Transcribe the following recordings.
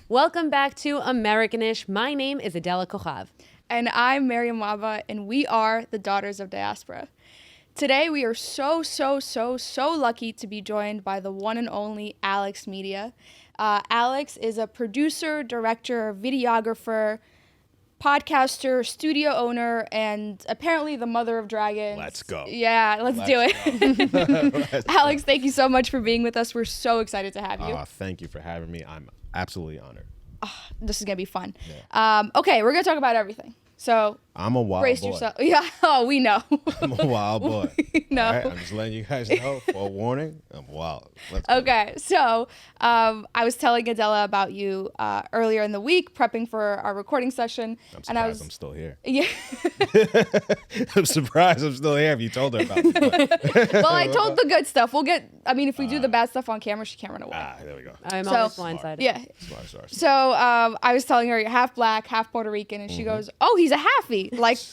Welcome back to Americanish. My name is Adela Kochav. And I'm Mariam and we are the Daughters of Diaspora. Today, we are so lucky to be joined by the one and only AlexxMedia. Alex is a producer, director, videographer, podcaster, studio owner, and apparently the mother of dragons. Let's go. Yeah, let's do it. Alex, thank you so much for being with us. We're so excited to have you. Thank you for having me. I'm absolutely honored. This is going to be fun. Yeah. Okay, we're going to talk about everything. So I'm a wild brace boy. yourself. Yeah, we know. I'm a wild boy. No. All right, I'm just letting you guys know, for a warning, I'm wild. Let's go. Okay, so I was telling Adela about you earlier in the week, prepping for our recording session. I'm and surprised I'm still here. Yeah. I'm surprised I'm still here if you told her about it. Well, I told the good stuff. If we do the bad stuff on camera, she can't run away. There we go. I'm always blindsided. Yeah. Smart. So I was telling her you're half black, half Puerto Rican, and she goes, "Oh, he's a halfy." Like, just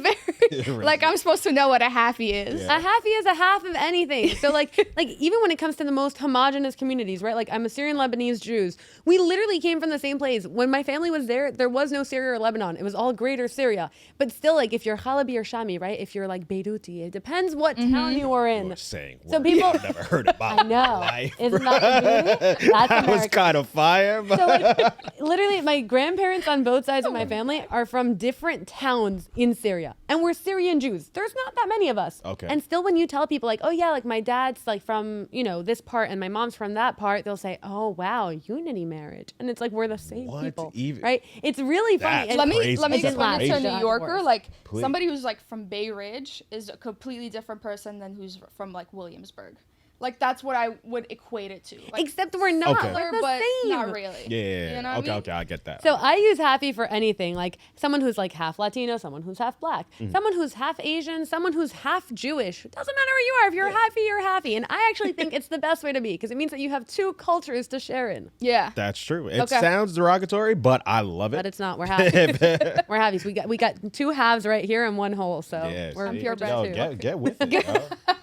very, like I'm supposed to know what a halfy is. A Yeah. halfy is a half of anything. So like even when it comes to the most homogenous communities, right? Like I'm a Syrian Lebanese Jews. We literally came from the same place. When my family was there was no Syria or Lebanon. It was all greater Syria. But still, like if you're Halabi or Shami, right? If you're like Beiruti, it depends what town you are in. You're saying So words people- I've never heard about I know. life. Isn't that beauty? That's That was American. kind of fire, but So like, literally, my grandparents on both sides of my family are from different towns in Syria, and we're Syrian Jews. There's not that many of us. Okay. And still, when you tell people like, oh yeah, like my dad's like from this part, and my mom's from that part, they'll say, oh wow, unity marriage, and it's like we're the same What people, even? right? It's really funny. That's And Let me crazy. explain it to a Crazy. New Yorker. Divorce. Like Please. somebody who's like from Bay Ridge is a completely different person than who's from like Williamsburg. Like that's what I would equate it to. Like, Except we're not Okay. we're the but same. not really. yeah. You know what I mean? Okay, I get that. So I use halfy for anything, like someone who's like half Latino, someone who's half black, someone who's half Asian, someone who's half Jewish. It doesn't matter where you are. If you're halfy, you're halfy. And I actually think it's the best way to be because it means that you have two cultures to share in. Yeah. That's true. It Okay. sounds derogatory, but I love it. But it's not. We're halfies. We're halfies. We got two halves right here and one whole. So Yeah, we're see? purebred just too. Get with it, bro.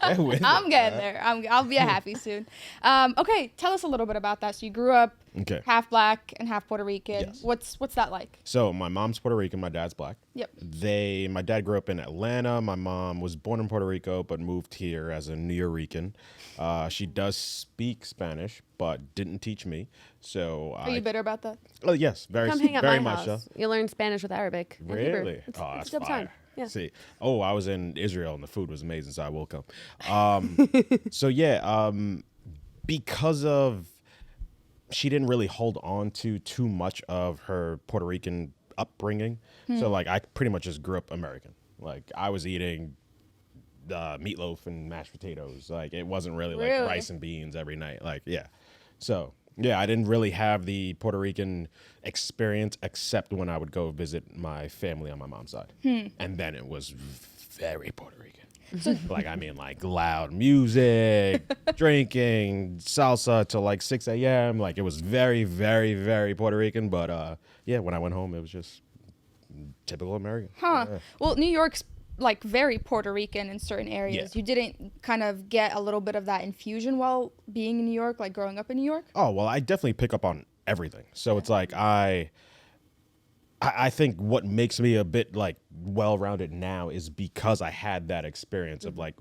Get with I'm it, getting bro. there. I'll be a happy soon. Okay, tell us a little bit about that. So you grew up Okay. half black and half Puerto Rican. Yes. What's that like? So my mom's Puerto Rican, my dad's black. Yep. My dad grew up in Atlanta. My mom was born in Puerto Rico, but moved here as a Nuyorican. She does speak Spanish, but didn't teach me. So Are you bitter about that? Oh yes, very come hang at very my much house. so. You learn Spanish with Arabic. and Hebrew. Really? It's That's a good fire. time. Yeah. See, I was in Israel and the food was amazing, so I will come. So yeah, because of she didn't really hold on to too much of her Puerto Rican upbringing. So like I pretty much just grew up American. Like I was eating meatloaf and mashed potatoes. Like it wasn't really like Really? rice and beans every night. Like yeah. So yeah, I didn't really have the Puerto Rican experience except when I would go visit my family on my mom's side. And then it was very Puerto Rican. Like, I mean, like loud music, drinking, salsa till like 6 a.m. Like it was very, very, very Puerto Rican. But yeah, when I went home, it was just typical American. Huh. Yeah. Well, New York's like very Puerto Rican in certain areas. Yeah. You didn't kind of get a little bit of that infusion while being in New York, like growing up in New York? Oh, well, I definitely pick up on everything. So it's like I think what makes me a bit like well-rounded now is because I had that experience of like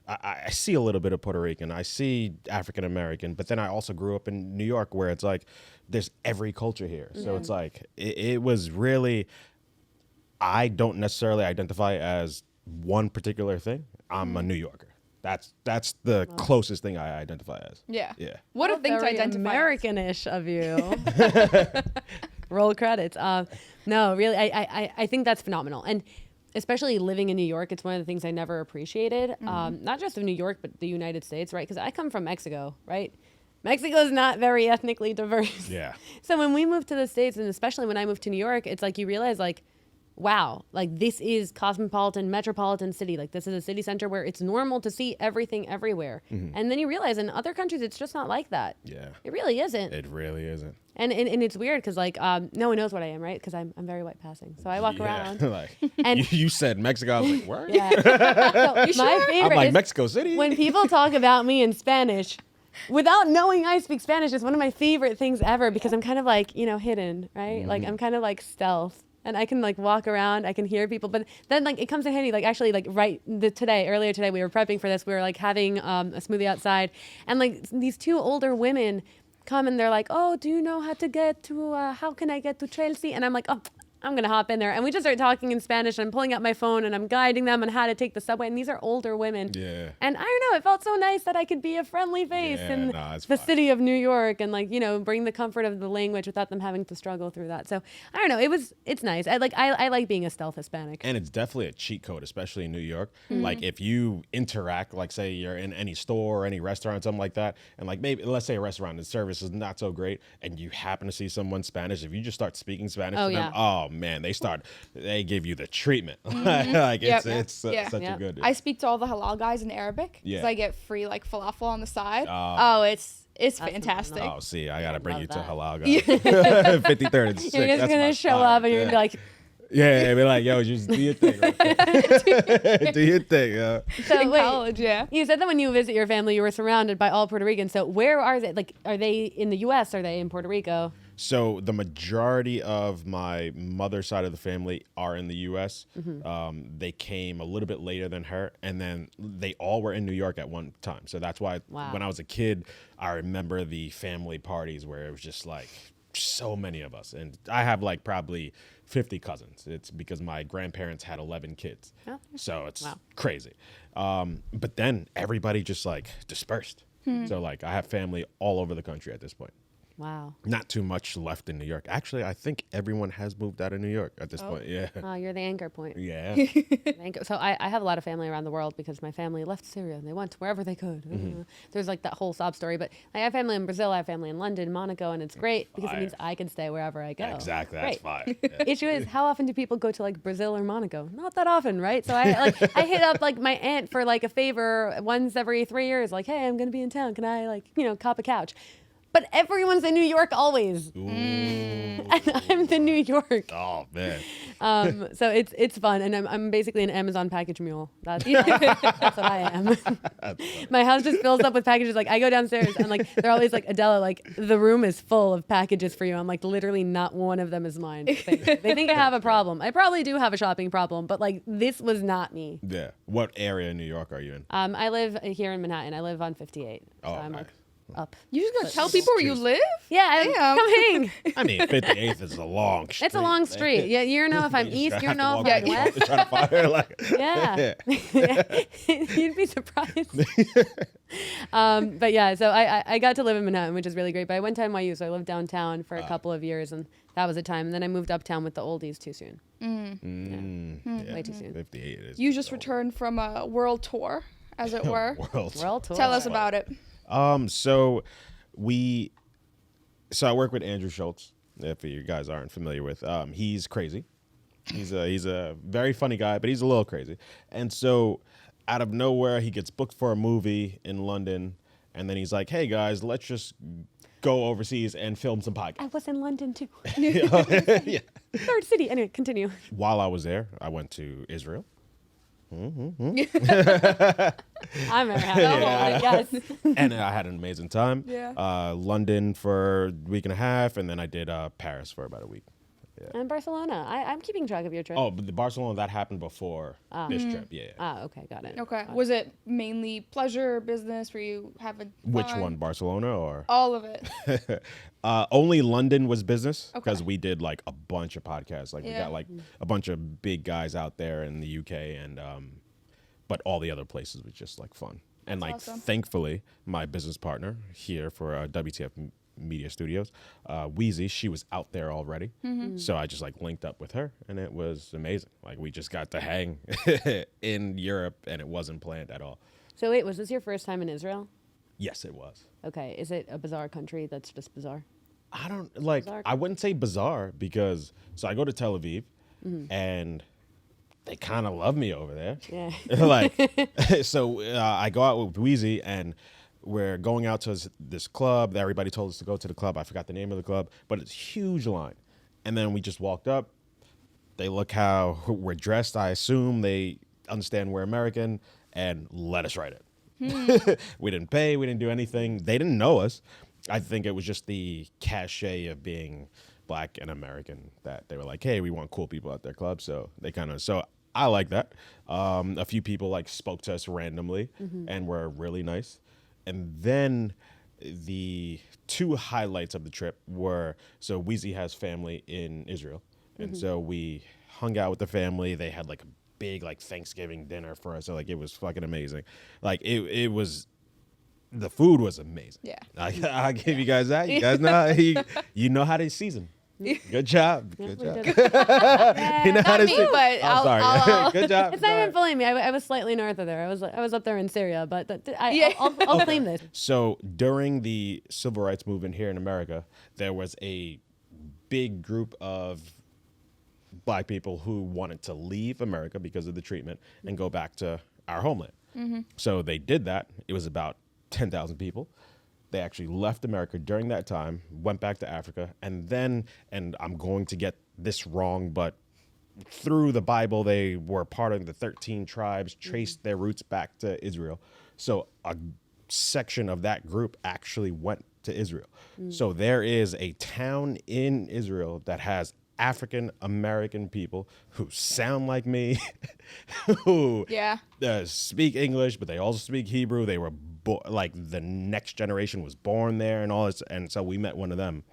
I see a little bit of Puerto Rican, I see African American, but then I also grew up in New York where it's like there's every culture here. So it's like it was really, I don't necessarily identify as one particular thing. I'm a New Yorker. That's the closest thing I identify as. Yeah. Yeah. What a thing to Very identify. Americanish of you. Roll credits. No, really, I think that's phenomenal. And especially living in New York, it's one of the things I never appreciated. Not just of New York, but the United States, right? Because I come from Mexico, right? Mexico is not very ethnically diverse. Yeah. So when we moved to the States, and especially when I moved to New York, it's like you realize like, wow, like this is cosmopolitan, metropolitan city. Like this is a city center where it's normal to see everything everywhere. And then you realize in other countries, it's just not like that. Yeah. It really isn't. It really isn't. And it's weird because like no one knows what I am, right? Because I'm very white passing, so I walk around. Like And- you said Mexico, I was like, where? Yeah. So my favorite I'm like is Mexico City. when people talk about me in Spanish. without knowing I speak Spanish is one of my favorite things ever because I'm kind of like, hidden, right? Like I'm kind of like stealth. And I can like walk around, I can hear people, but then like it comes in handy. Like actually, like earlier today, we were prepping for this. We were like having a smoothie outside, and like these two older women come and they're like, "Oh, do you know how to get to? How can I get to Chelsea?" And I'm like, "Oh, I'm gonna hop in there." And we just start talking in Spanish. And I'm pulling out my phone and I'm guiding them on how to take the subway. And these are older women. Yeah. And I don't know, it felt so nice that I could be a friendly face in the city of New York and like, bring the comfort of the language without them having to struggle through that. So I don't know, it's nice. I like being a stealth Hispanic. And it's definitely a cheat code, especially in New York. Like if you interact, like say you're in any store or any restaurant, something like that, and like maybe let's say a restaurant, the service is not so great, and you happen to see someone Spanish, if you just start speaking Spanish to them, oh man, they give you the treatment. Like it's such a good. I speak to all the halal guys in Arabic because I get free like falafel on the side. It's fantastic. Oh, see, I gotta bring you to halal guys. 53rd and 6th. You're just gonna show up and you're gonna be like. Yeah, be like, yo, just do your thing. Right? Do your thing, yo. So in college, yeah. You said that when you visit your family, you were surrounded by all Puerto Ricans. So where are they? Like, are they in the U.S.? Are they in Puerto Rico? So the majority of my mother's side of the family are in the U.S. They came a little bit later than her, and then they all were in New York at one time. So that's why when I was a kid, I remember the family parties where it was just like so many of us. And I have like probably 50 cousins. It's because my grandparents had 11 kids. Oh. So it's crazy. But then everybody just like dispersed. So like I have family all over the country at this point. Wow. Not too much left in New York. Actually, I think everyone has moved out of New York at this point. Yeah. Oh, you're the anchor point. Yeah. So I have a lot of family around the world because my family left Syria and they went wherever they could. There's like that whole sob story. But I have family in Brazil, I have family in London, Monaco, and it's great because it means I can stay wherever I go. Exactly. That's fine. Yeah. Issue is, how often do people go to like Brazil or Monaco? Not that often, right? So I hit up like my aunt for like a favor once every 3 years. Like, hey, I'm going to be in town. Can I like, cop a couch? But everyone's in New York always. And I'm the New York. Oh man. So it's fun, and I'm basically an Amazon package mule. That's what I am. My house just fills up with packages. Like I go downstairs and like they're always like, Adela, like the room is full of packages for you. I'm like, literally not one of them is mine. They think I have a problem. I probably do have a shopping problem, but like this was not me. Yeah. What area in New York are you in? I live here in Manhattan. I live on 58. So I'm nice. like up. You just gonna tell people where you live? Yeah, come hang. I mean, 58th is a long street. It's a long street. Yeah, you know if I'm east, you know if I'm west. Trying to find her, like, yeah. You'd be surprised. But yeah, so I got to live in Manhattan, which is really great. But I went to NYU, so I lived downtown for a couple of years, and that was a time. And then I moved uptown with the oldies too soon. Way too soon. 58 is. You just returned from a world tour, as it were. World tour. Tell us about it. So I work with Andrew Schultz. If you guys aren't familiar with, he's crazy. He's a very funny guy, but he's a little crazy. And so out of nowhere, he gets booked for a movie in London. And then he's like, hey guys, let's just go overseas and film some podcasts. I was in London too. Yeah. Third city. Anyway, continue. While I was there, I went to Israel. I'm very happy. I guess. And I had an amazing time. Yeah. London for a week and a half, and then I did Paris for about a week. Yeah. And Barcelona. I'm keeping track of your trip. Oh, but the Barcelona, that happened before this trip. Yeah. Okay, got it. Okay. Was it mainly pleasure, business? Were you having fun? Which one, Barcelona or? All of it. Only London was business because we did like a bunch of podcasts. Like we got like a bunch of big guys out there in the UK, and but all the other places was just like fun. And like awesome. Thankfully, my business partner here for WTF Media Studios, Wheezy, she was out there already. So I just like linked up with her, and it was amazing. Like we just got to hang in Europe, and it wasn't planned at all. So wait, was this your first time in Israel? Yes, it was. Okay, is it a bizarre country that's just bizarre? I don't like. I wouldn't say bizarre because I go to Tel Aviv, and they kind of love me over there. Yeah. Like, so I go out with Wheezy, and we're going out to this club that everybody told us to go to the club. I forgot the name of the club, but it's a huge line. And then we just walked up. They look how we're dressed. I assume they understand we're American and let us right in. We didn't pay. We didn't do anything. They didn't know us. I think it was just the cachet of being Black and American that they were like, hey, we want cool people at their club. So they so I like that. A few people like spoke to us randomly and were really nice. And then the two highlights of the trip were, so Weezy has family in Israel. And so we hung out with the family. They had like a big like Thanksgiving dinner for us. So like it was fucking amazing. Like it was, the food was amazing. Yeah. I give you guys that. You guys know you know how to season. Good job. Good job. You know how Not to me, season. but I'm sorry. I'll Good job. It's not even fully me. I was slightly north of there. I was up there in Syria, but I'll claim this. So during the civil rights movement here in America, there was a big group of Black people who wanted to leave America because of the treatment and go back to our homeland. So they did that. It was about 10,000 people. They actually left America during that time, went back to Africa, and then, and I'm going to get this wrong, but through the Bible, they were part of the 13 tribes, traced their roots back to Israel. So a section of that group actually went to Israel. So there is a town in Israel that has African American people who sound like me, who speak English, but they also speak Hebrew. They were like the next generation was born there and all this. And so we met one of them.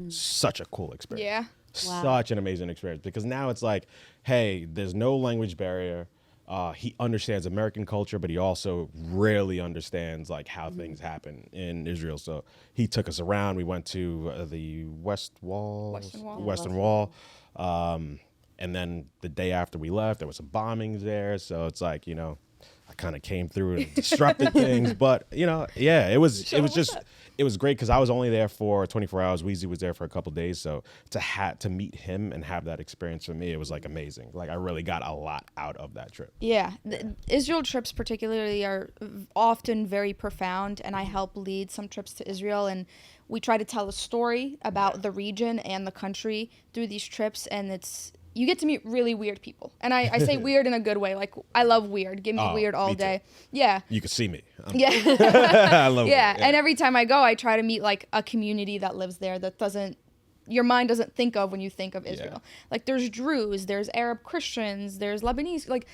Such a cool experience. Yeah. Wow. Such an amazing experience, because now it's like, hey, there's no language barrier. He understands American culture, but he also really understands like how things happen in Israel. So he took us around. We went to the Western Wall. And then the day after we left, there was some bombings there. So it's like, you know, I kind of came through and disrupted things. But, you know, yeah, it was great because I was only there for 24 hours. Weezy was there for a couple days. So to meet him and have that experience for me, it was like amazing. Like I really got a lot out of that trip. Yeah. The Israel trips particularly are often very profound, and I help lead some trips to Israel, and we try to tell a story about the region and the country through these trips, and you get to meet really weird people. And I say weird in a good way. Like, I love weird. Give me weird all day. Yeah. You can see me. Yeah. I love it. Yeah. And every time I go, I try to meet like a community that lives there that your mind doesn't think of when you think of Israel. Yeah. Like there's Druze, there's Arab Christians, there's Lebanese, like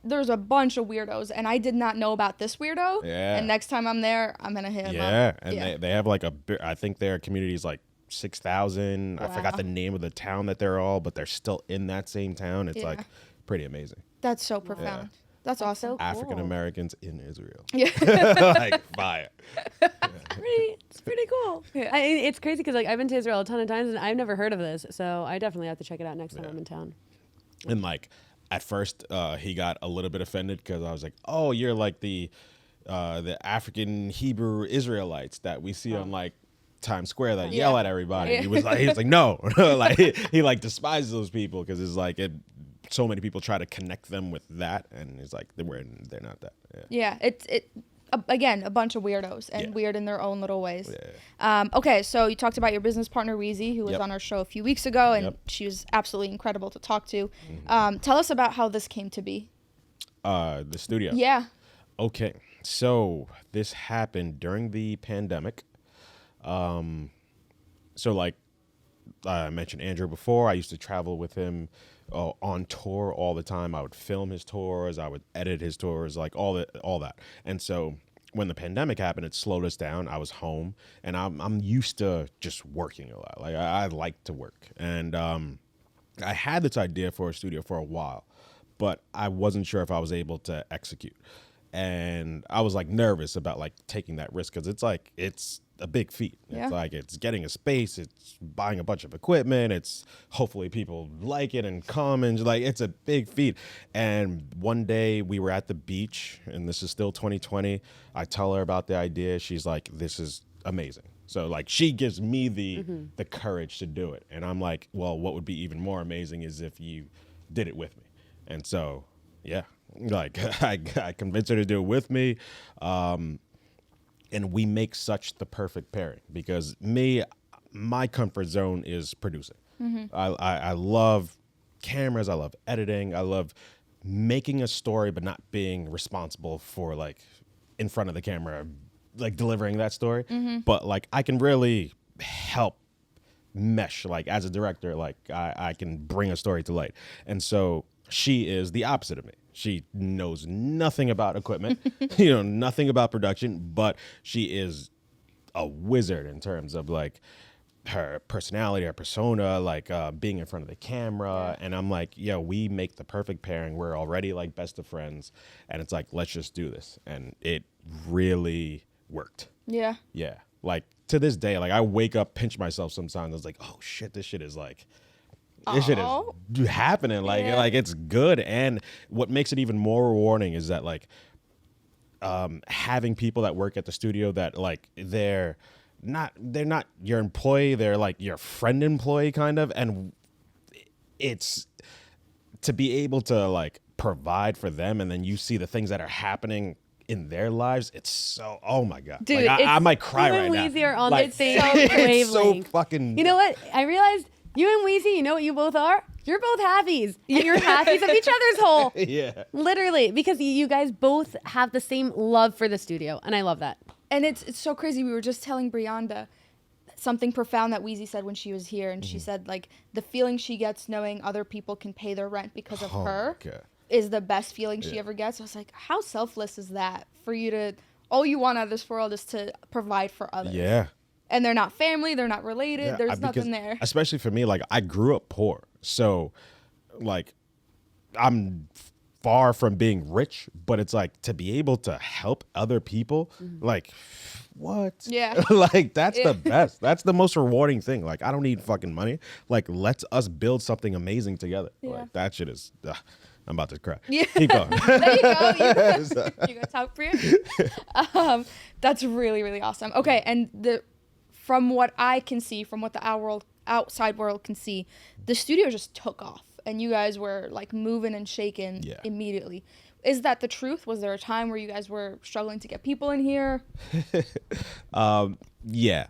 there's a bunch of weirdos, and I did not know about this weirdo. Yeah. And next time I'm there, I'm going to hit him up. Yeah. And they have like I think their community is like 6,000. Wow. I forgot the name of the town that they're all, but they're still in that same town. It's like pretty amazing. That's so profound. That's awesome. so cool. African Americans in Israel. Yeah. Like fire. It's pretty cool. Yeah. It's crazy because like I've been to Israel a ton of times and I've never heard of this, so I definitely have to check it out next time I'm in town. And like at first, he got a little bit offended because I was like, "Oh, you're like the African Hebrew Israelites that we see on like Times Square that yell at everybody." Yeah. He was like, "No," like he like despises those people because it's like so many people try to connect them with that, and it's like they're not that. Yeah. Again, a bunch of weirdos and weird in their own little ways. Yeah. Okay, so you talked about your business partner, Weezy, who was on our show a few weeks ago, and Yep. she was absolutely incredible to talk to. Tell us about how this came to be. The studio. Yeah. Okay, so this happened during the pandemic. So like I mentioned Andrew before, I used to travel with him on tour all the time. I would film his tours, I would edit his tours, like all that. And so when the pandemic happened, it slowed us down. I was home, and I'm used to just working a lot. Like I like to work, and I had this idea for a studio for a while, but I wasn't sure if I was able to execute. And I was like nervous about like taking that risk because it's a big feat. Yeah. It's like it's getting a space, it's buying a bunch of equipment, it's hopefully people like it and come, and like it's a big feat. And one day we were at the beach, and this is still 2020. I tell her about the idea. She's like, "This is amazing." So like she gives me the courage to do it. And I'm like, well, what would be even more amazing is if you did it with me. And so, yeah, like I convinced her to do it with me. And we make such the perfect pairing because my comfort zone is producing. I love cameras. I love editing. I love making a story, but not being responsible for like in front of the camera, like delivering that story. But like I can really help mesh, like as a director, like I can bring a story to light. And so she is the opposite of me. She knows nothing about equipment, nothing about production, but she is a wizard in terms of like her personality, her persona, like being in front of the camera. And I'm like, yo, we make the perfect pairing. We're already like best of friends. And it's like, let's just do this. And it really worked. Yeah. Yeah. Like to this day, like I wake up, pinch myself sometimes. I was like, oh shit, this shit is happening. Like, Yeah. like it's good. And what makes it even more rewarding is that like having people that work at the studio that like they're not your employee, they're like your friend employee kind of. And it's to be able to like provide for them, and then you see the things that are happening in their lives. It's so, oh my God. Dude, like, I might cry you right and now. Weezy are on Like, the same it's so wavelength. fucking. You know what? I realized you and Weezy, you know what you both are? You're both halfies. And you're halfies of each other's hole. Yeah. Literally, because you guys both have the same love for the studio. And I love that. And it's so crazy. We were just telling Brianda something profound that Weezy said when she was here. And she said, like, the feeling she gets knowing other people can pay their rent because of her God. is the best feeling she ever gets. I was like, how selfless is that for you to, all you want out of this world is to provide for others. Yeah. And they're not family, they're not related, Yeah, there's because nothing there. Especially for me, like I grew up poor, so like I'm far from being rich, but it's like to be able to help other people, like what? Yeah. Like that's the best. That's the most rewarding thing. Like I don't need fucking money. Like let's us build something amazing together. Yeah. Like that shit is. I'm about to cry. Yeah. Keep going. There you go. You got talk for you. That's really, really awesome. Okay, and from what I can see, from what the outside world can see, the studio just took off, and you guys were like moving and shaking immediately. Is that the truth? Was there a time where you guys were struggling to get people in here? Yeah.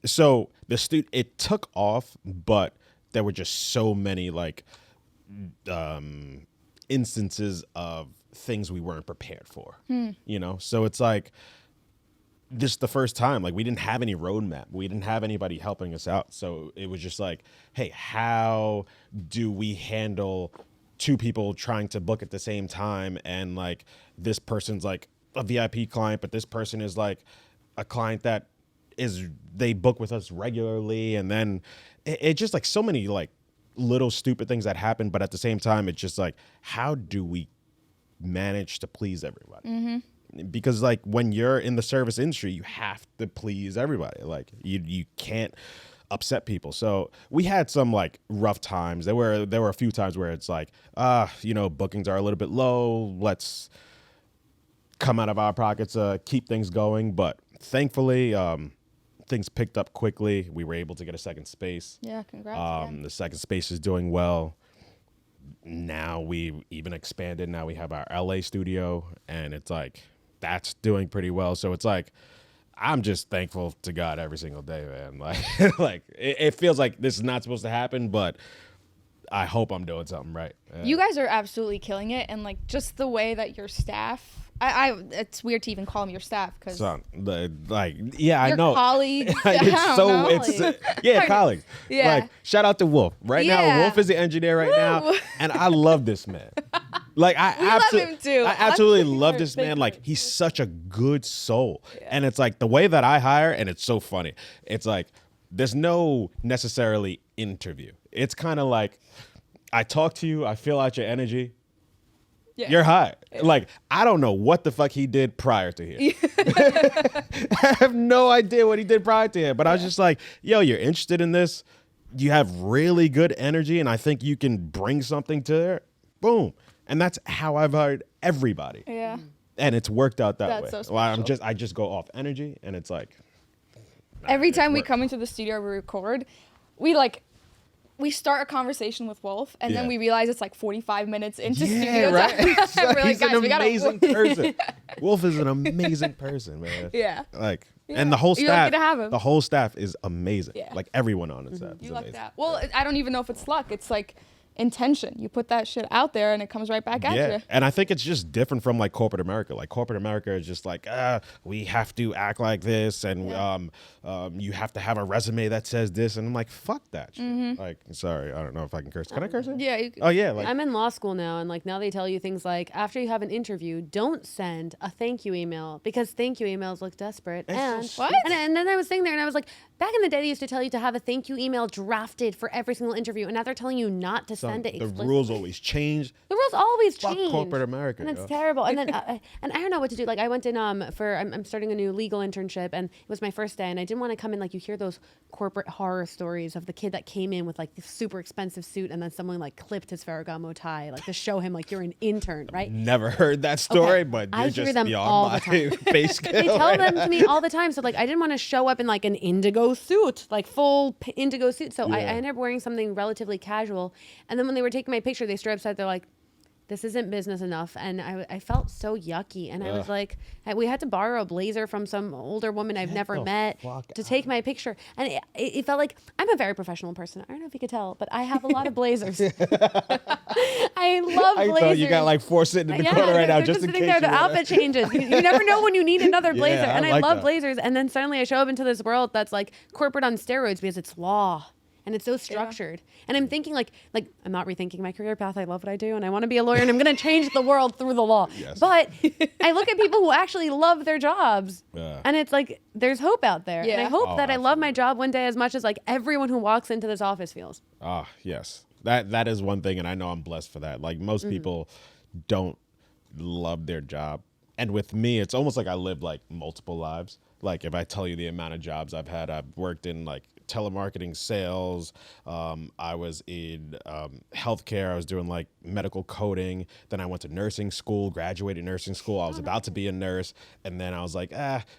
So it took off, but there were just so many like instances of things we weren't prepared for. So it's like this is the first time, like we didn't have any roadmap, we didn't have anybody helping us out, so it was just like, hey, how do we handle two people trying to book at the same time, and like this person's like a VIP client, but this person is like a client that they book with us regularly, and then it just like so many like little stupid things that happen, but at the same time it's just like, how do we manage to please everybody? Because like when you're in the service industry, you have to please everybody. Like you can't upset people. So we had some like rough times. There were a few times where it's like, bookings are a little bit low, let's come out of our pockets, keep things going. But thankfully things picked up quickly. We were able to get a second space. Yeah, congrats. The second space is doing well. Now we even expanded. Now we have our LA studio, and it's like that's doing pretty well. So it's like I'm just thankful to God every single day, man. Like, like it feels like this is not supposed to happen, but I hope I'm doing something right. You guys are absolutely killing it, and like just the way that your staff. It's weird to even call them your staff because I know colleagues. Colleagues. Yeah. Like shout out to Wolf. Right now, Wolf is the engineer right now, and I love this man. Like love him too. I absolutely love this man. Like he's such a good soul, and it's like the way that I hire, and it's so funny. It's like there's no necessarily interview. It's kind of like I talk to you, I feel out your energy. Yeah. You're high. Like, I don't know what the fuck he did prior to here. I have no idea what he did prior to here. But I was just like, yo, you're interested in this? You have really good energy, and I think you can bring something to it. Boom. And that's how I've hired everybody. Yeah. And it's worked out that way. So special. Well, I just go off energy, and it's like. Every time we come into the studio, we record, we start a conversation with Wolf, and then we realize it's like 45 minutes into studio right? time. He's an amazing person. Wolf is an amazing person, man. Yeah. Like, and the whole You're staff, lucky to have him. the whole staff is amazing. Yeah. Like everyone on the staff is You like amazing. that. Well, I don't even know if it's luck. It's like intention. You put that shit out there and it comes right back at you. And I think it's just different from like corporate America. Like corporate America is just like, we have to act like this, and you have to have a resume that says this, and I'm like, fuck that shit. Like, sorry, I don't know if I can curse. Can I curse it? Yeah. Oh yeah. Like, I'm in law school now, and like now they tell you things like after you have an interview, don't send a thank you email because thank you emails look desperate. And so What? And then I was sitting there and I was like, back in the day, they used to tell you to have a thank you email drafted for every single interview, and now they're telling you not to send it the explicitly. rules always change. The rules always Fuck change. corporate America, and it's yo. terrible. And then and I don't know what to do. Like I went in I'm starting a new legal internship, and it was my first day, and I didn't want to come in like you hear those corporate horror stories of the kid that came in with like this super expensive suit, and then someone like clipped his Ferragamo tie, like to show him like you're an intern, right? Never heard that story, Okay. but I you're hear just them beyond all my the time. pay scale. They tell them to me all the time. So like I didn't want to show up in like an indigo suit, like full indigo suit. So I ended up wearing something relatively casual. And then when they were taking my picture, they straight up said, they're like, this isn't business enough. And I felt so yucky. And I was like, we had to borrow a blazer from some older woman I've never met to take my picture. And it felt like I'm a very professional person. I don't know if you could tell, but I have a lot of blazers. I love blazers. thought you got like 4 sitting in the corner right now they're just in sitting case. there. The you outfit changes. You never know when you need another blazer. Yeah, I And I like love that. blazers. And then suddenly I show up into this world that's like corporate on steroids because it's law. And it's so structured. And I'm thinking like I'm not rethinking my career path. I love what I do and I want to be a lawyer and I'm going to change the world through the law. Yes. But I look at people who actually love their jobs and it's like there's hope out there. And I Yeah. hope that I love my job one day as much as like everyone who walks into this office feels. Ah, yes. That is one thing, and I know I'm blessed for that. Like most people don't love their job. And with me, it's almost like I lived like multiple lives. Like if I tell you the amount of jobs I've had, I've worked in like telemarketing sales. I was in healthcare. I was doing like medical coding. Then I went to nursing school, graduated nursing school. I was about to be a nurse. And then I was like,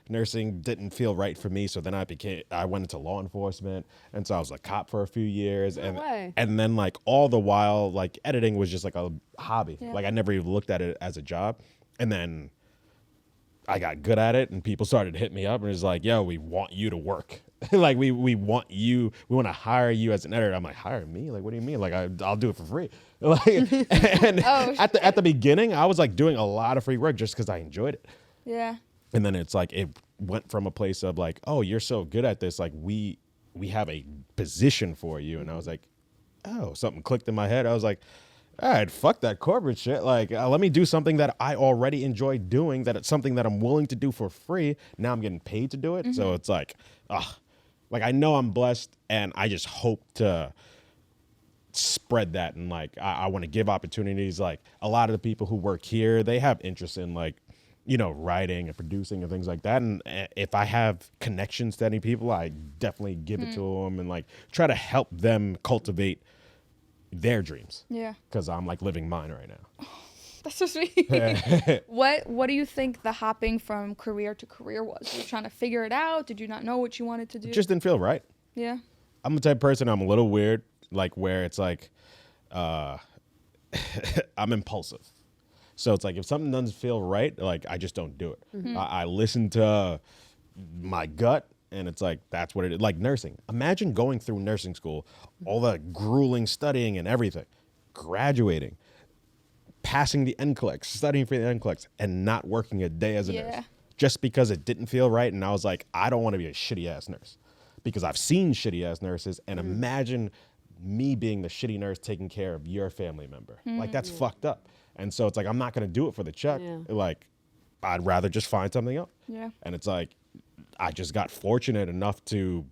nursing didn't feel right for me. So then I went into law enforcement. And so I was a cop for a few years. And then like all the while, like editing was just like a hobby. Yeah. Like I never even looked at it as a job. And then I got good at it and people started to hit me up and it's like, yo, we want you to work. Like we want you, we want to hire you as an editor. I'm like, hire me? Like, what do you mean? Like I'll do it for free. Like, and at the beginning, I was like doing a lot of free work just because I enjoyed it. Yeah. And then it's like, it went from a place of like, oh, you're so good at this. Like we have a position for you. And I was like, oh, something clicked in my head. I was like, all right, fuck that corporate shit. Like, let me do something that I already enjoy doing, that it's something that I'm willing to do for free. Now I'm getting paid to do it. So it's like, like I know I'm blessed and I just hope to spread that. And like, I want to give opportunities. Like a lot of the people who work here, they have interest in like, you know, writing and producing and things like that. And if I have connections to any people, I definitely give it to them and like try to help them cultivate their dreams. Yeah. Because I'm like living mine right now. That's so sweet. What do you think the hopping from career to career was? Were you trying to figure it out? Did you not know what you wanted to do? It just didn't feel right. Yeah. I'm the type of person, I'm a little weird, like where it's like, I'm impulsive. So it's like if something doesn't feel right, like I just don't do it. I listen to my gut. And it's like, that's what it is. Like nursing. Imagine going through nursing school, all the grueling studying and everything, graduating, passing the NCLEX, studying for the NCLEX, and not working a day as a nurse. Just because it didn't feel right. And I was like, I don't want to be a shitty ass nurse. Because I've seen shitty ass nurses. And imagine me being the shitty nurse taking care of your family member. Like that's fucked up. And so it's like, I'm not going to do it for the check. Yeah. Like, I'd rather just find something else. Yeah. And it's like, I just got fortunate enough to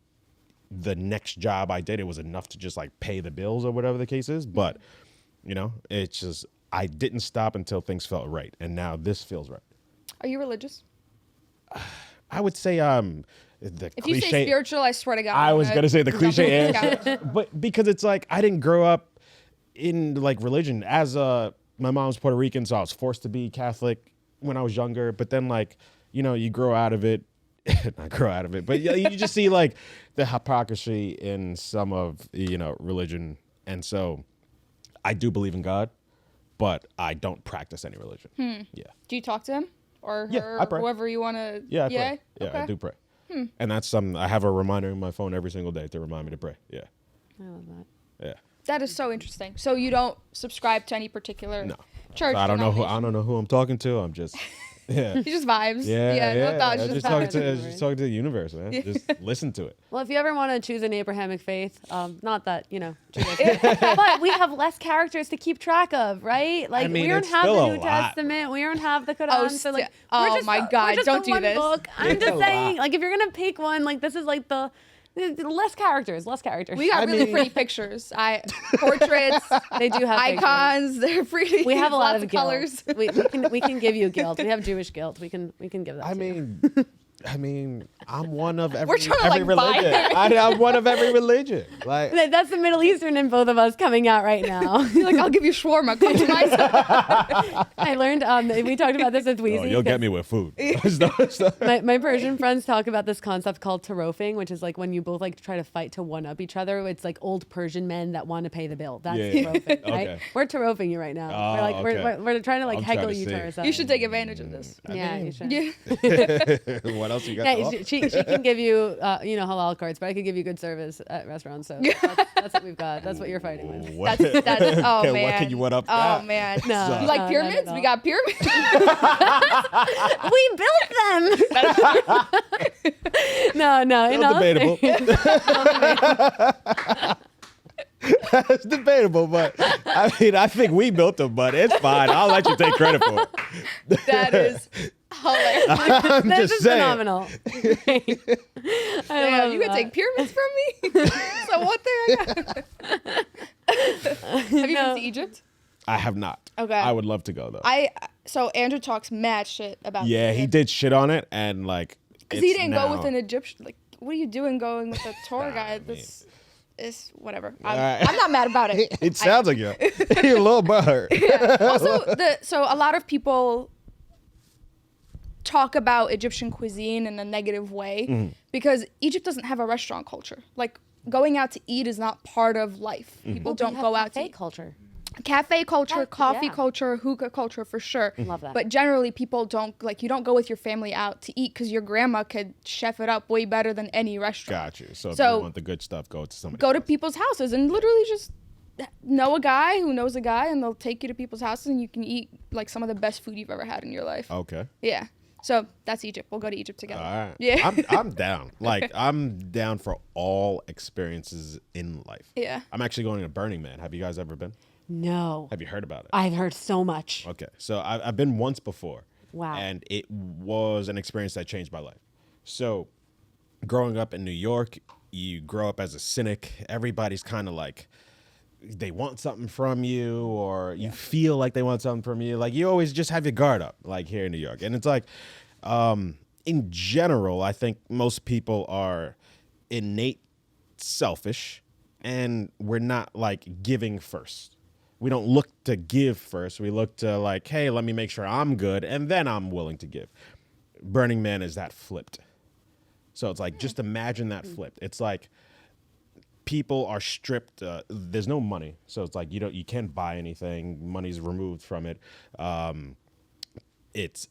the next job I did, it was enough to just like pay the bills or whatever the case is. But, you know, it's just, I didn't stop until things felt right. And now this feels right. Are you religious? I would say the If cliche. you say spiritual, I swear to God. I was going to say the cliche Yeah. answer. But because it's like, I didn't grow up in like religion. As my mom's Puerto Rican, so I was forced to be Catholic when I was younger. But then like, you know, you grow out of it. Not grow out of it, but you just see like the hypocrisy in some of, you know, religion. And so I do believe in God, but I don't practice any religion. Yeah. Do you talk to him or Yeah, her I or pray. whoever you want to? Yeah, I pray. Yeah, Okay. I do pray. And that's something, I have a reminder in my phone every single day to remind me to pray. Yeah. I love that. Yeah. That is so interesting. So you don't subscribe to any particular church? So I don't know who I'm talking to. I'm just yeah. He just vibes. Yeah. No, I it's just talking to the universe, man. Just listen to it. Well, if you ever want to choose an Abrahamic faith, not that, but we have less characters to keep track of, right? Like, we don't have the New Testament. We don't have the Quran. So, like, my God, don't do this. Book. I'm just saying, like, if you're going to pick one, like, this is like the less characters. We got really pretty pictures. Portraits. They do have icons. Pictures. They're pretty. We have a lot of colors. we can give you guilt. We have Jewish guilt. We can give that. I mean, I'm one of every religion. I'm one of every religion. Like that's the Middle Eastern in both of us coming out right now. You're like, I'll give you shawarma. Come to my side. I learned. We talked about this with Weezy. You'll get me with food. my Persian friends talk about this concept called tarofing, which is like when you both like try to fight to one up each other. It's like old Persian men that want to pay the bill. That's tarofing, right? Okay. We're tarofing you right now. We're trying to like heckle you to ourselves. You should take advantage of this. You should. Yeah. What else you got? She can give you halal cards, but I could give you good service at restaurants. So that's what we've got. That's what you're fighting with. That's man. What can you one up? Man. No. You like pyramids? We got pyramids. We built them. No. Still debatable. That's debatable, but I think we built them, but it's fine. I'll let you take credit for it. That is hilarious. I'm this just is saying. phenomenal. You could take pyramids from me. So what thing? Have you been to Egypt? I have not. Okay. I would love to go though. So Andrew talks mad shit about. Yeah, he did shit on it, and like because he didn't go with an Egyptian. Like, what are you doing going with a tour guide? This is whatever. I'm not mad about it. It sounds like you're a little butthurt. Yeah. Also, so a lot of people talk about Egyptian cuisine in a negative way because Egypt doesn't have a restaurant culture. Like, going out to eat is not part of life. People don't go out to eat. Cafe culture, coffee culture, hookah culture for sure. Love that. But generally people don't, like, you don't go with your family out to eat because your grandma could chef it up way better than any restaurant. Got you. So if you want the good stuff, go to somebody. Go to people's houses and literally just know a guy who knows a guy, and they'll take you to people's houses and you can eat like some of the best food you've ever had in your life. Okay. Yeah. So that's Egypt. We'll go to Egypt together. All right. Yeah. I'm down. Like, I'm down for all experiences in life. Yeah. I'm actually going to Burning Man. Have you guys ever been? No. Have you heard about it? I've heard so much. Okay. So I've been once before. Wow. And it was an experience that changed my life. So growing up in New York, you grow up as a cynic. Everybody's kind of like, they want something from you, or you feel like they want something from you. Like, you always just have your guard up, like here in New York. And it's like, in general, I think most people are innate selfish, and we're not like giving first. We don't look to give first. We look to like, hey, let me make sure I'm good, and then I'm willing to give. Burning Man is that flipped. So it's like, just imagine that flipped. It's like, people are stripped. There's no money, so it's like you can't buy anything. Money's removed from it. It's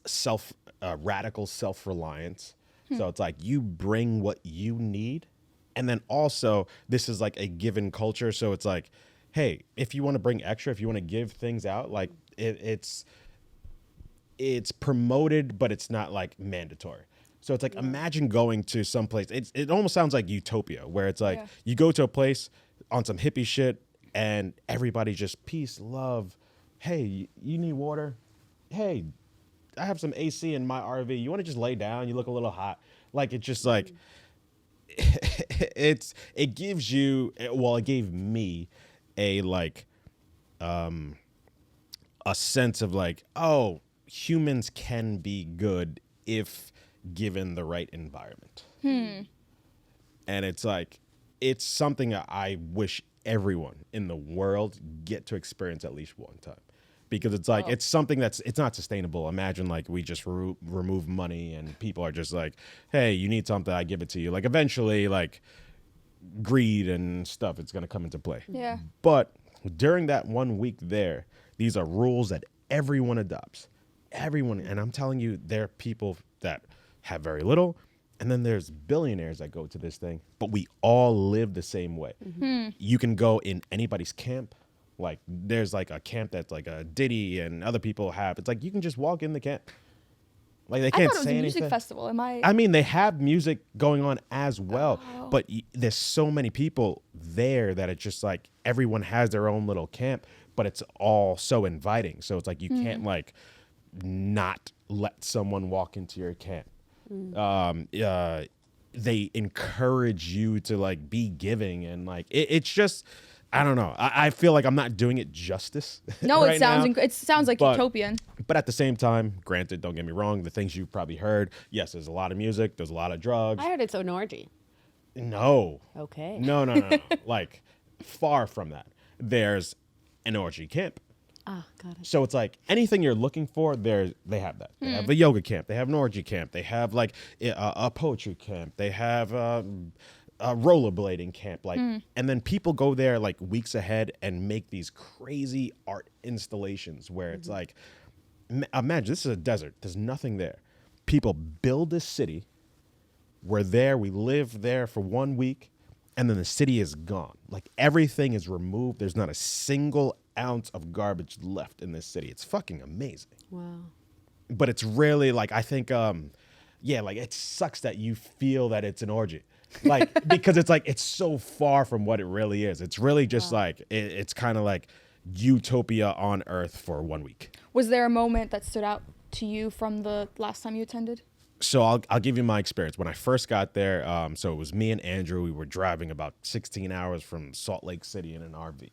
radical self-reliance. So it's like, you bring what you need, and then also this is like a given culture. So it's like, hey, if you want to bring extra, if you want to give things out, like it's promoted, but it's not like mandatory. So it's like, imagine going to some place. It almost sounds like utopia, where it's like you go to a place on some hippie shit and everybody just peace, love. Hey, you need water? Hey, I have some AC in my RV. You want to just lay down? You look a little hot. Like, it's just like, it gives you, well, it gave me a like, a sense of like, oh, humans can be good if given the right environment. And it's like, it's something that I wish everyone in the world get to experience at least one time, because it's like, it's something it's not sustainable. Imagine like we just remove money and people are just like, hey, you need something, I give it to you. Like, eventually, like, greed and stuff, it's going to come into play. Yeah. But during that 1 week there, these are rules that everyone adopts. Everyone. And I'm telling you, there are people that have very little, And then there's billionaires that go to this thing, but we all live the same way. You can go in anybody's camp. Like there's like a camp that's like a Diddy and other people have. It's like you can just walk in the camp. Like they I can't thought it was say a music anything. festival. Am I? I mean, they have music going on as well, but there's so many people there that it's just like everyone has their own little camp, but it's all so inviting. So it's like you can't like not let someone walk into your camp. They encourage you to like be giving and like it's just I don't know. I feel like I'm not doing it justice. No, right it sounds now. it sounds like But- utopian. But at the same time, granted, don't get me wrong, the things you've probably heard, yes, there's a lot of music, there's a lot of drugs. I heard it's an orgy. No. Okay. No. Like, far from that. There's an orgy camp. Ah, got it. So it's like anything you're looking for, they have that. They have a yoga camp. They have an orgy camp. They have like a poetry camp. They have a rollerblading camp. Like, and then people go there like weeks ahead and make these crazy art installations where it's like, imagine this is a desert. There's nothing there. People build this city. We're there. We live there for 1 week, and then the city is gone. Like everything is removed. There's not a single ounce of garbage left in this city. It's fucking amazing. Wow. But it's really like I think, like it sucks that you feel that it's an orgy, like because it's like it's so far from what it really is. It's really just like it's kind of like utopia on Earth for 1 week. Was there a moment that stood out to you from the last time you attended? So I'll give you my experience. When I first got there, so it was me and Andrew. We were driving about 16 hours from Salt Lake City in an RV.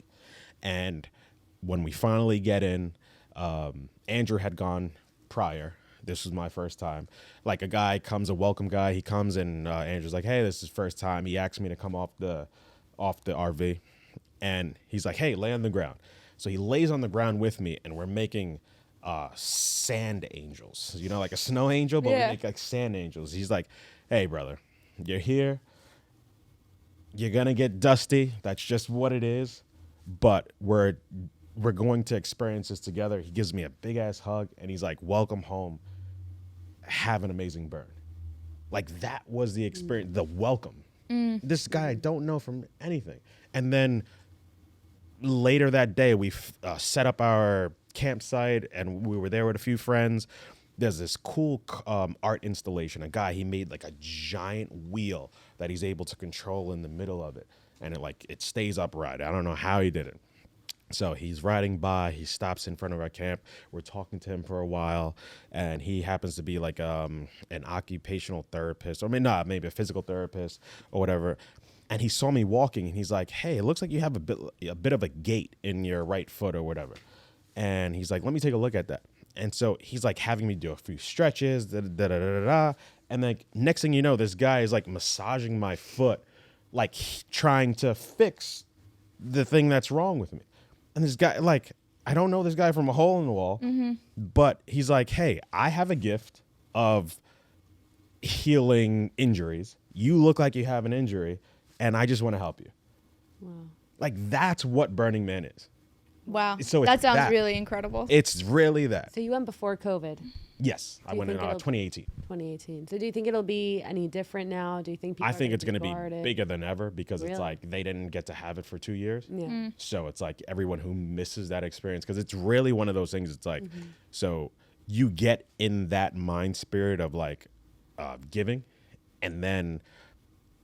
And when we finally get in, Andrew had gone prior. This was my first time. Like a welcome guy. He comes and Andrew's like, hey, this is first time. He asked me to come off the RV. And he's like, hey, lay on the ground. So he lays on the ground with me and we're making sand angels, like a snow angel, but we make like sand angels. He's like, hey brother, you're here, you're gonna get dusty, that's just what it is, but we're going to experience this together. He gives me a big ass hug and he's like, welcome home, have an amazing burn. Like that was the experience, the welcome. This guy I don't know from anything. And then later that day we set up our campsite and we were there with a few friends. There's this cool art installation. A guy, he made like a giant wheel that he's able to control in the middle of it, and it stays upright. I don't know how he did it. So he's riding by, he stops in front of our camp. We're talking to him for a while, and he happens to be like an occupational therapist, or maybe a physical therapist or whatever. And he saw me walking and he's like, hey, it looks like you have a bit of a gait in your right foot or whatever. And he's like, let me take a look at that. And so he's like having me do a few stretches, and then next thing you know, this guy is like massaging my foot, like trying to fix the thing that's wrong with me. And this guy, like, I don't know this guy from a hole in the wall, but he's like, hey, I have a gift of healing injuries. You look like you have an injury, and I just want to help you. Wow. Like, that's what Burning Man is. Wow. So that sounds really incredible. It's really that. So you went before COVID. Yes, I went in 2018. 2018. So do you think it'll be any different now? Do you think people I think it's going to guard be it? bigger than ever because Really? it's like they didn't get to have it for 2 years. Yeah. So it's like everyone who misses that experience, because it's really one of those things. It's like, so you get in that mind spirit of like giving, and then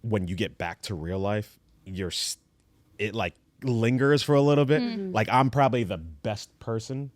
when you get back to real life, it like lingers for a little bit. Like I'm probably the best person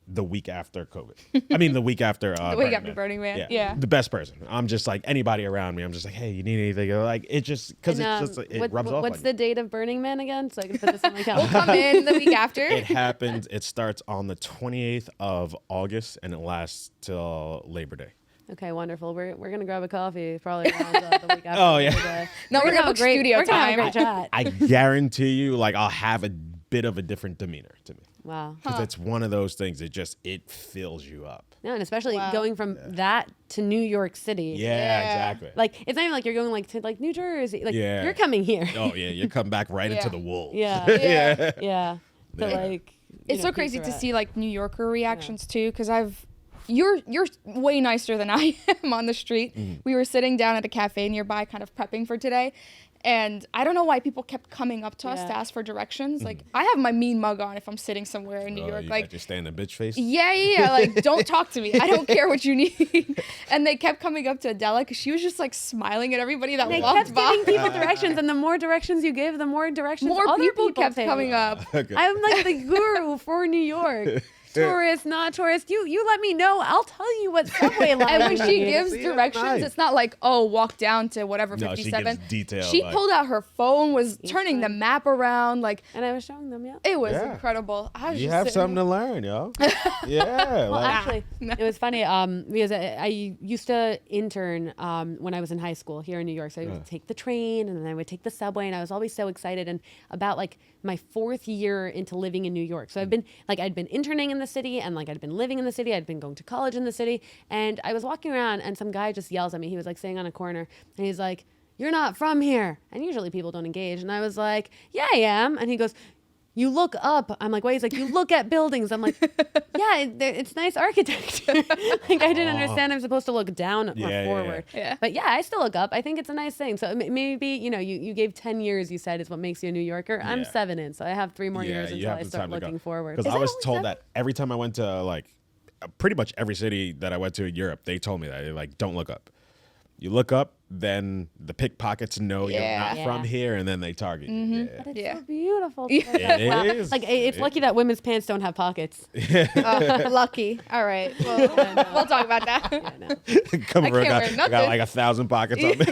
the week after COVID. I mean, the week after the week after Burning Man. Yeah. The best person. I'm just like anybody around me. I'm just like, hey, you need anything? Like it just because it rubs off. What's the date of Burning Man again? So I can put this on my calendar. We'll come in the week after. It happens. It starts on the 28th of August and it lasts till Labor Day. Okay, wonderful. We're gonna grab a coffee probably around the week after. Oh, yeah. Labor Day. No, we're gonna have book studio we're gonna have a time. great chat. I guarantee you, like I'll have a bit of a different demeanor to me. Wow. Because it's one of those things. It fills you up. Yeah, and especially Wow. going from that to New York City. Yeah, exactly. Like it's not even like you're going like to like New Jersey. Like Yeah. you're coming here. Oh yeah, you come back right into Yeah. the wolves. Yeah. Yeah. Yeah. To Yeah. like. It's so crazy to see like New Yorker reactions too, because I've you're way nicer than I am on the street. We were sitting down at a cafe nearby, kind of prepping for today. And I don't know why people kept coming up to us to ask for directions. Like, I have my mean mug on if I'm sitting somewhere in New York. You Like, got your standing bitch face? yeah. Like, don't talk to me. I don't care what you need. And they kept coming up to Adela because she was just like smiling at everybody that They walked kept by. giving people directions, and the more directions you give, the more directions More other people kept take. coming up. Okay. I'm like the guru for New York. Tourist, not tourist. You let me know. I'll tell you what subway line. And when she is. gives See, that's directions, nice. it's not like, oh, walk down to whatever No, she 57. gives detail, She like- pulled out her phone, was turning the map around. Like, And I was showing them, yeah. it was Yeah. incredible. I was You just have sitting something to learn, yo. Yeah. Well, like, actually, it was funny because I used to intern when I was in high school here in New York. So I would take the train and then I would take the subway, and I was always so excited. And about like my 4th year into living in New York, so I'd been interning in the city, and like I'd been living in the city. I'd been going to college in the city, and I was walking around, and some guy just yells at me. He was like sitting on a corner, and he's like, "You're not from here." And usually people don't engage, and I was like, "Yeah, I am." And he goes, "You look up." I'm like, "Wait." He's like, "You look at buildings." I'm like, "Yeah, it's nice architecture." Like, I didn't understand I'm supposed to look down Yeah. or forward. Yeah. But yeah, I still look up. I think it's a nice thing. So maybe, you gave 10 years, you said, is what makes you a New Yorker. I'm Yeah. 7 in, so I have 3 more years you until have I the start time to go. looking forward. Because Is I it was only told 7? that every time I went to like pretty much every city that I went to in Europe, they told me that they're like, don't look up. You look up, then the pickpockets know you're Yeah. not from Yeah. here, and then they target you. But it's Yeah. so beautiful. It Wow. is. Like, it's lucky that women's pants don't have pockets. Lucky. All right. Well, we'll talk about that. Yeah, no. Come I over, can't got, wear I got nothing. like 1,000 pockets on me.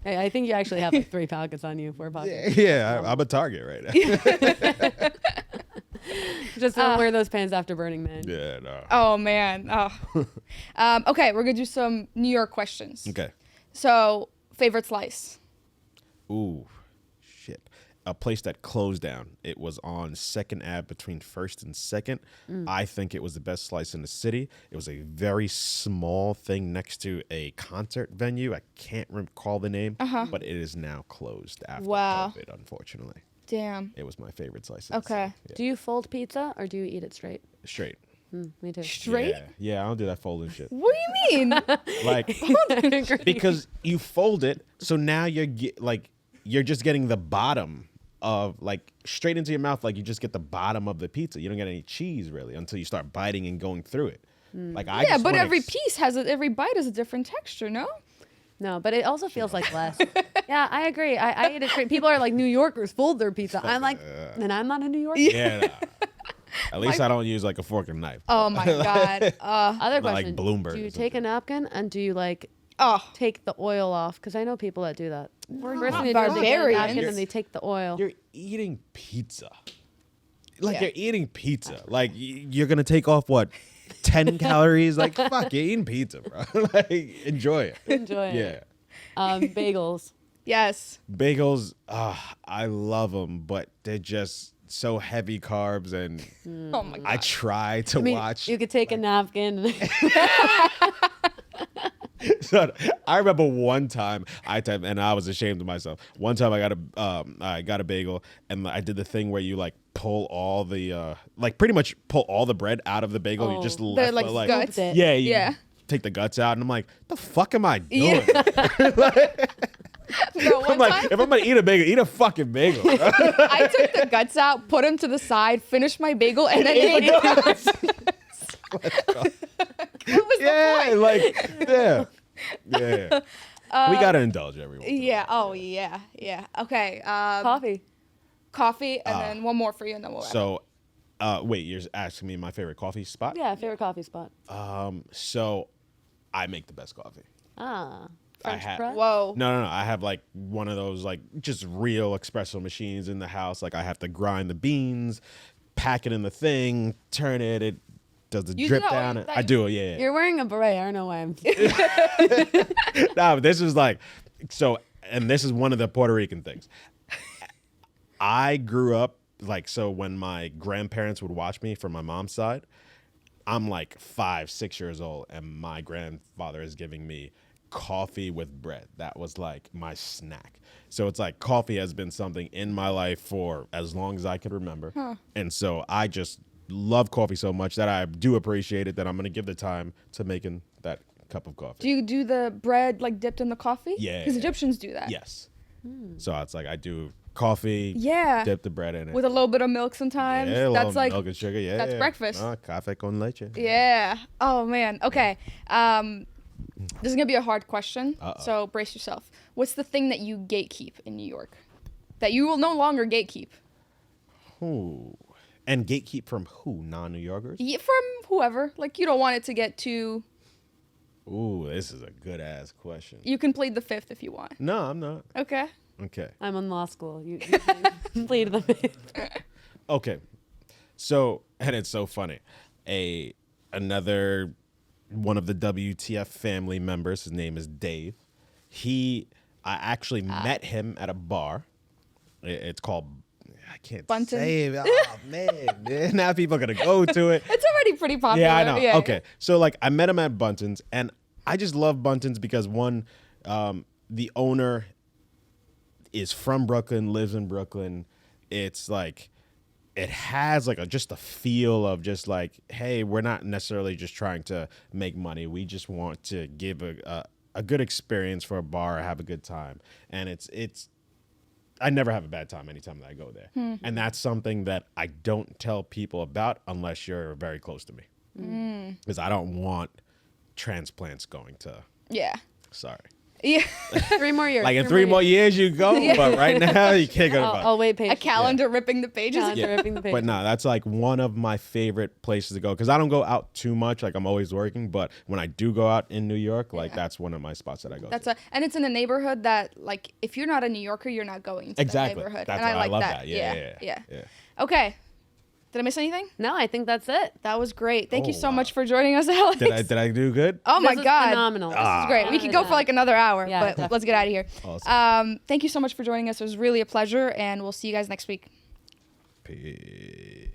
Hey, I think you actually have like 3 pockets on you, 4 pockets. I'm a target right now. Just don't wear those pants after Burning Man. Yeah, no. Oh, man. Oh. Okay, we're going to do some New York questions. Okay. So, favorite slice? Ooh, shit. A place that closed down. It was on 2nd Ave between 1st and 2nd. I think it was the best slice in the city. It was a very small thing next to a concert venue. I can't recall the name, but it is now closed after Wow. COVID, unfortunately. Damn. It was my favorite slice. In the Okay. city. Yeah. Do you fold pizza or do you eat it straight? Straight. Me too. Straight? Yeah, I don't do that folding shit. What do you mean? Like, because you fold it, so now you're just getting the bottom of like straight into your mouth, like you just get the bottom of the pizza. You don't get any cheese really until you start biting and going through it. Like I Yeah, just but wanna every piece has every bite is a different texture, no? No, but it also feels like less. Yeah, I agree. I eat it straight. People are like, New Yorkers fold their pizza. I'm like, then I'm not a New Yorker. Yeah. Nah. At least I don't use like a fork and knife. Oh my god. Other Not like question. Bloomberg Do or you take a napkin and do you like Oh. take the oil off? Because I know people that do that. We're First not thing they do is they get a barbarians. napkin and they take the oil. You're eating pizza. Like Yeah. you're eating pizza. Like you're gonna take off what 10 calories? Like fuck, you're eating pizza, bro. Like enjoy it. Enjoy it. Yeah. Bagels. Yes. Bagels, I love them, but they're just so heavy carbs, and Oh my god. I try to I mean, watch. you could take a napkin. So, I remember one time and I was ashamed of myself. One time I got a bagel, and I did the thing where you like pull all the like pretty much pull all the bread out of the bagel. You just Oh. left like, the, guts. it. Yeah, you Yeah. take the guts out, and I'm like, the fuck am I doing? No, one I'm like, time if I'm gonna eat a bagel, eat a fucking bagel. I took the guts out, put them to the side, finished my bagel, and then ate the guts. What was Yeah, like yeah. We gotta indulge everyone. Yeah. Oh yeah. Yeah. Okay. Coffee. Coffee, and then one more for you, and then we'll. Wrap. So, wait, you're asking me my favorite coffee spot? Yeah, favorite coffee spot. So, I make the best coffee. French have- press. Whoa. No. I have like one of those like just real espresso machines in the house. Like I have to grind the beans, pack it in the thing, turn it. It does the You do drip that down. while you- I do it. Yeah. You're wearing a beret. I don't know why I'm. No, but this is like so, and this is one of the Puerto Rican things. I grew up like so when my grandparents would watch me from my mom's side. I'm like 5, 6 years old, and my grandfather is giving me coffee with bread. That was like my snack. So it's like coffee has been something in my life for as long as I can remember. And so I just love coffee so much that I do appreciate it that I'm going to give the time to making that cup of coffee. Do you do the bread like dipped in the coffee? Yeah. Because Egyptians do that. Yes. So it's like I do coffee, Yeah. dip the bread in it. With a little bit of milk sometimes. Yeah, a That's little like milk and sugar. Yeah, that's breakfast. Café con leche. Yeah. Oh man. Okay. This is gonna be a hard question. So brace yourself. What's the thing that you gatekeep in New York? That you will no longer gatekeep? Ooh. And gatekeep from who? Non-New Yorkers? Yeah, from whoever. Like you don't want it to get too. Ooh, this is a good ass question. You can plead the fifth if you want. No, I'm not. Okay. Okay. I'm in law school. You plead the fifth. Okay. So, and it's so funny. Another one of the WTF family members, his name is Dave. I actually met him at a bar. It's called, I can't Bunton? say it. Oh, man. Now people are going to go to it. It's already pretty popular. Yeah, I know. Okay. So, like, I met him at Bunton's, and I just love Bunton's because, one, the owner is from Brooklyn, lives in Brooklyn. It's like, it has like just a feel of just like, hey, we're not necessarily just trying to make money. We just want to give a good experience for a bar, have a good time. And it's I never have a bad time anytime that I go there. And that's something that I don't tell people about unless you're very close to me. Because I don't want transplants going to. Yeah. Sorry. Yeah. 3 more years. Like in 3 more years you go, but right now you can't go to I'll wait A patiently. calendar ripping the pages. Calendar ripping the pages. But no, that's like one of my favorite places to go because I don't go out too much. Like I'm always working, but when I do go out in New York, like that's one of my spots that I go to. And it's in a neighborhood that like if you're not a New Yorker, you're not going to Exactly. that neighborhood. That's and why I like love that. that. Yeah. Okay. Did I miss anything? No, I think that's it. That was great. Thank you Oh, so wow. much for joining us, Alex. Did I do good? Oh my This was God. phenomenal. This is great. We could go for like another hour, Yeah, but definitely. let's get out of here. Awesome. Thank you so much for joining us. It was really a pleasure, and we'll see you guys next week. Peace.